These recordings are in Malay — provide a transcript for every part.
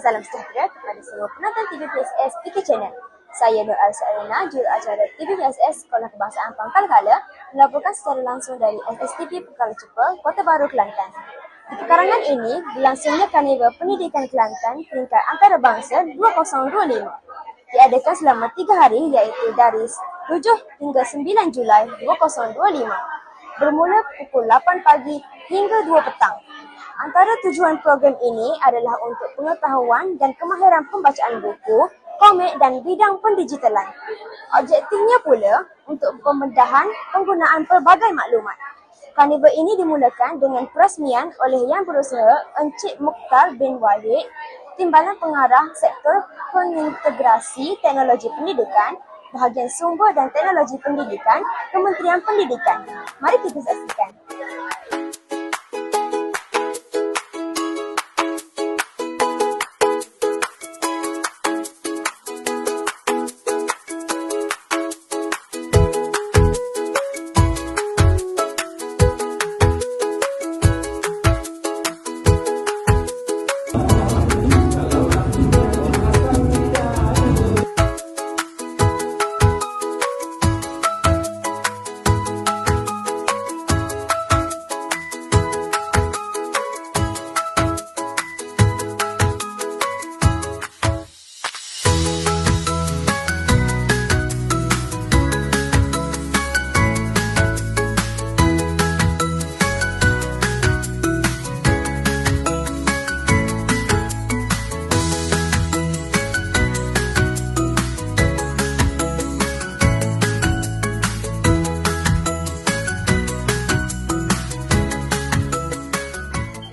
salam sejahtera kepada semua penonton TVPSS PK Channel. Saya Nur Arina, juruacara TVPSS Sekolah Kebangsaan Pangkal Kala, melaporkan secara langsung dari SSTP Pekala Cepa, Kota Baru, Kelantan. Di pekarangan ini, berlangsungnya Karnival Pendidikan Kelantan peringkat antarabangsa 2025. Diadakan selama 3 hari iaitu dari 7 hingga 9 Julai 2025. Bermula pukul 8 pagi hingga 2 petang. Antara tujuan program ini adalah untuk pengetahuan dan kemahiran pembacaan buku, komik dan bidang pendigitalan. Objektifnya pula untuk pembedahan penggunaan pelbagai maklumat. Karnival ini dimulakan dengan perasmian oleh Yang Berusaha Encik Mukhtar bin Walid, Timbalan Pengarah Sektor Pengintegrasi Teknologi Pendidikan, Bahagian Sumber dan Teknologi Pendidikan, Kementerian Pendidikan. Mari kita saksikan.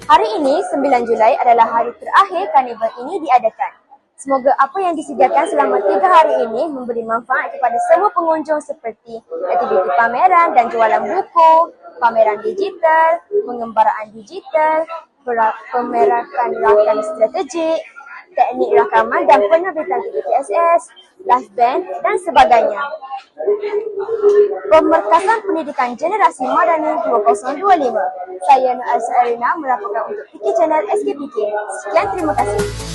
Hari ini, 9 Julai adalah hari terakhir karnival ini diadakan. Semoga apa yang disediakan selama 3 hari ini memberi manfaat kepada semua pengunjung seperti aktiviti pameran dan jualan buku, pameran digital, pengembaraan digital, pemerakan rakan strategik, teknik rakaman dan penerbitan TVPSS, live band dan sebagainya. Pemerkasan Pendidikan Generasi Madani 2025. Saya Nur Arina melaporkan untuk PK Channel SKPK. Sekian, terima kasih.